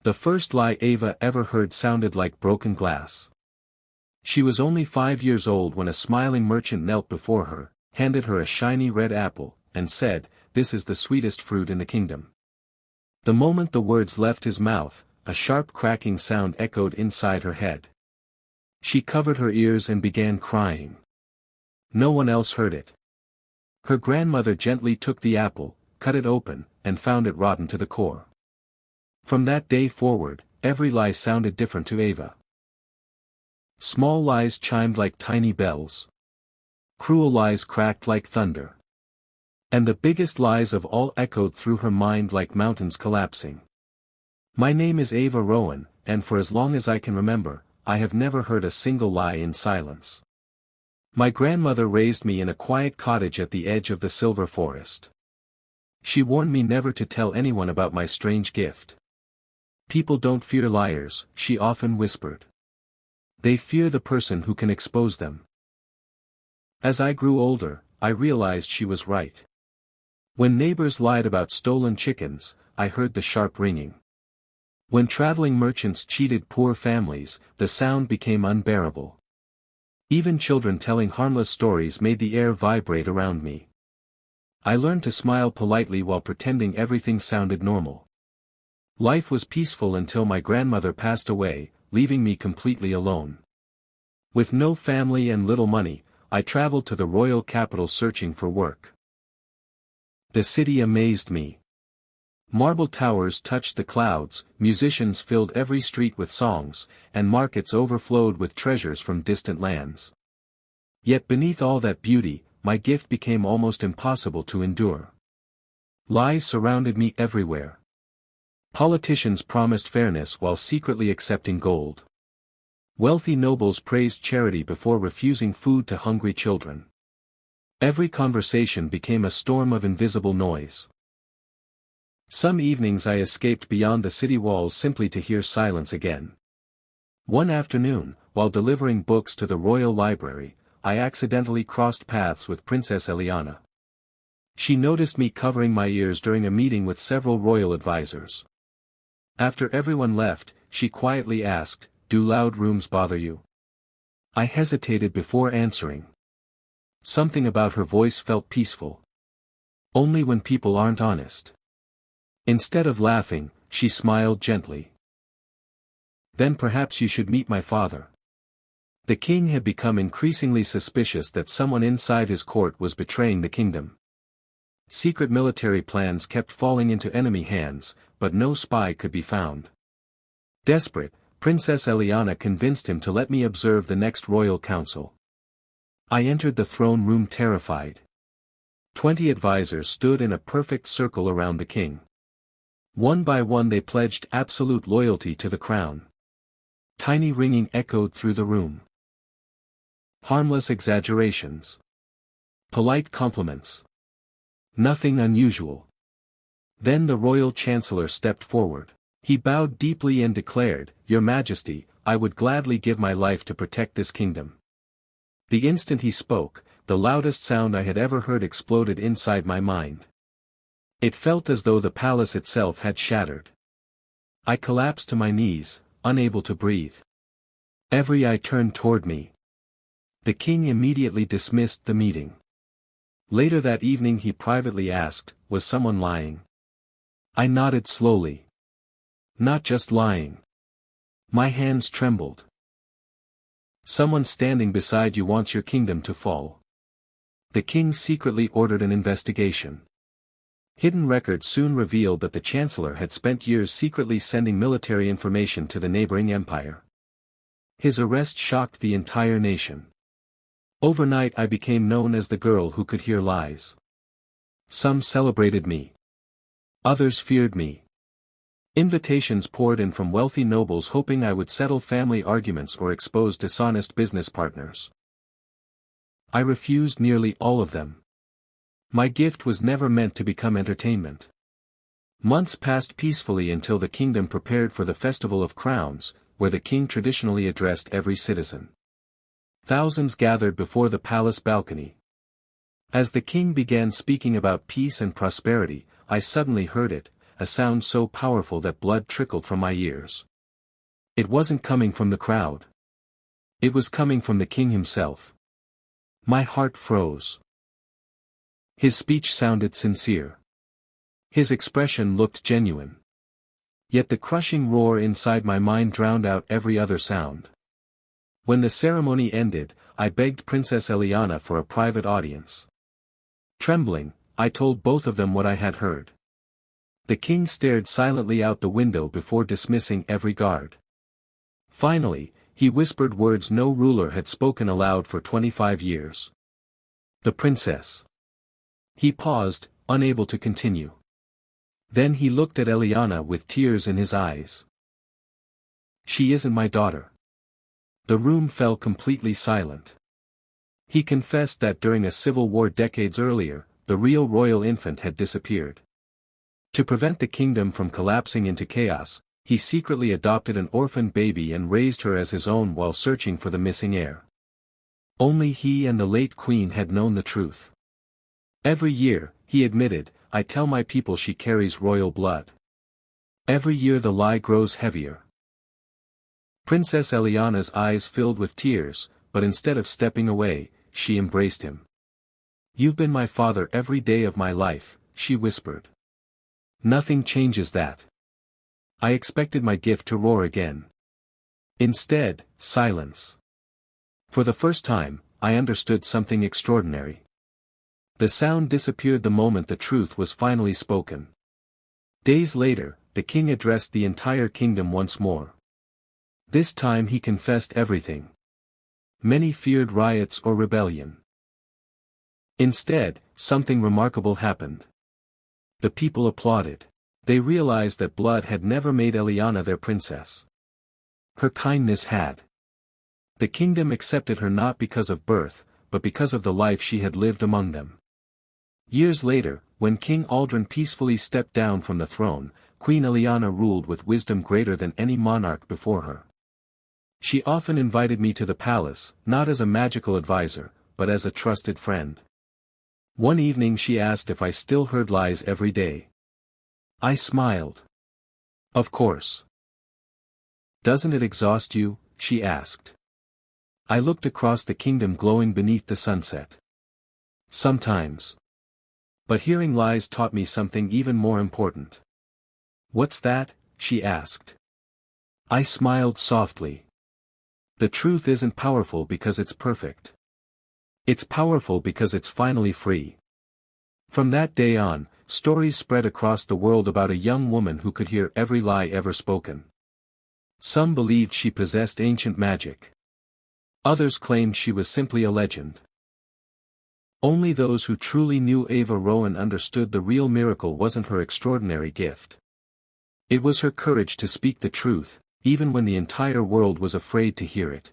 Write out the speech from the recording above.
The first lie Ava ever heard sounded like broken glass. She was only 5 years old when a smiling merchant knelt before her, handed her a shiny red apple, and said, "This is the sweetest fruit in the kingdom." The moment the words left his mouth, a sharp cracking sound echoed inside her head. She covered her ears and began crying. No one else heard it. Her grandmother gently took the apple, cut it open, and found it rotten to the core. From that day forward, every lie sounded different to Ava. Small lies chimed like tiny bells. Cruel lies cracked like thunder. And the biggest lies of all echoed through her mind like mountains collapsing. My name is Ava Rowan, and for as long as I can remember, I have never heard a single lie in silence. My grandmother raised me in a quiet cottage at the edge of the silver forest. She warned me never to tell anyone about my strange gift. People don't fear liars, she often whispered. They fear the person who can expose them. As I grew older, I realized she was right. When neighbors lied about stolen chickens, I heard the sharp ringing. When traveling merchants cheated poor families, the sound became unbearable. Even children telling harmless stories made the air vibrate around me. I learned to smile politely while pretending everything sounded normal. Life was peaceful until my grandmother passed away, leaving me completely alone. With no family and little money, I traveled to the royal capital searching for work. The city amazed me. Marble towers touched the clouds, musicians filled every street with songs, and markets overflowed with treasures from distant lands. Yet beneath all that beauty, my gift became almost impossible to endure. Lies surrounded me everywhere. Politicians promised fairness while secretly accepting gold. Wealthy nobles praised charity before refusing food to hungry children. Every conversation became a storm of invisible noise. Some evenings I escaped beyond the city walls simply to hear silence again. One afternoon, while delivering books to the royal library, I accidentally crossed paths with Princess Eliana. She noticed me covering my ears during a meeting with several royal advisors. After everyone left, she quietly asked, "Do loud rooms bother you?" I hesitated before answering. Something about her voice felt peaceful. Only when people aren't honest. Instead of laughing, she smiled gently. "Then perhaps you should meet my father." The king had become increasingly suspicious that someone inside his court was betraying the kingdom. Secret military plans kept falling into enemy hands, but no spy could be found. Desperate, Princess Eliana convinced him to let me observe the next royal council. I entered the throne room terrified. 20 advisors stood in a perfect circle around the king. One by one they pledged absolute loyalty to the crown. Tiny ringing echoed through the room. Harmless exaggerations. Polite compliments. Nothing unusual. Then the royal chancellor stepped forward. He bowed deeply and declared, "Your Majesty, I would gladly give my life to protect this kingdom." The instant he spoke, the loudest sound I had ever heard exploded inside my mind. It felt as though the palace itself had shattered. I collapsed to my knees, unable to breathe. Every eye turned toward me. The king immediately dismissed the meeting. Later that evening he privately asked, "Was someone lying?" I nodded slowly. Not just lying. My hands trembled. "Someone standing beside you wants your kingdom to fall." The king secretly ordered an investigation. Hidden records soon revealed that the chancellor had spent years secretly sending military information to the neighboring empire. His arrest shocked the entire nation. Overnight I became known as the girl who could hear lies. Some celebrated me. Others feared me. Invitations poured in from wealthy nobles hoping I would settle family arguments or expose dishonest business partners. I refused nearly all of them. My gift was never meant to become entertainment. Months passed peacefully until the kingdom prepared for the Festival of Crowns, where the king traditionally addressed every citizen. Thousands gathered before the palace balcony. As the king began speaking about peace and prosperity, I suddenly heard it, a sound so powerful that blood trickled from my ears. It wasn't coming from the crowd. It was coming from the king himself. My heart froze. His speech sounded sincere. His expression looked genuine. Yet the crushing roar inside my mind drowned out every other sound. When the ceremony ended, I begged Princess Eliana for a private audience. Trembling, I told both of them what I had heard. The king stared silently out the window before dismissing every guard. Finally, he whispered words no ruler had spoken aloud for 25 years. The princess. He paused, unable to continue. Then he looked at Eliana with tears in his eyes. She isn't my daughter. The room fell completely silent. He confessed that during a civil war decades earlier, the real royal infant had disappeared. To prevent the kingdom from collapsing into chaos, he secretly adopted an orphan baby and raised her as his own while searching for the missing heir. Only he and the late queen had known the truth. Every year, he admitted, I tell my people she carries royal blood. Every year the lie grows heavier. Princess Eliana's eyes filled with tears, but instead of stepping away, she embraced him. You've been my father every day of my life, she whispered. Nothing changes that. I expected my gift to roar again. Instead, silence. For the first time, I understood something extraordinary. The sound disappeared the moment the truth was finally spoken. Days later, the king addressed the entire kingdom once more. This time he confessed everything. Many feared riots or rebellion. Instead, something remarkable happened. The people applauded. They realized that blood had never made Eliana their princess. Her kindness had. The kingdom accepted her not because of birth, but because of the life she had lived among them. Years later, when King Aldrin peacefully stepped down from the throne, Queen Eliana ruled with wisdom greater than any monarch before her. She often invited me to the palace, not as a magical advisor, but as a trusted friend. One evening she asked if I still heard lies every day. I smiled. Of course. Doesn't it exhaust you? She asked. I looked across the kingdom glowing beneath the sunset. Sometimes. But hearing lies taught me something even more important. What's that? She asked. I smiled softly. The truth isn't powerful because it's perfect. It's powerful because it's finally free. From that day on, stories spread across the world about a young woman who could hear every lie ever spoken. Some believed she possessed ancient magic. Others claimed she was simply a legend. Only those who truly knew Ava Rowan understood the real miracle wasn't her extraordinary gift. It was her courage to speak the truth, even when the entire world was afraid to hear it.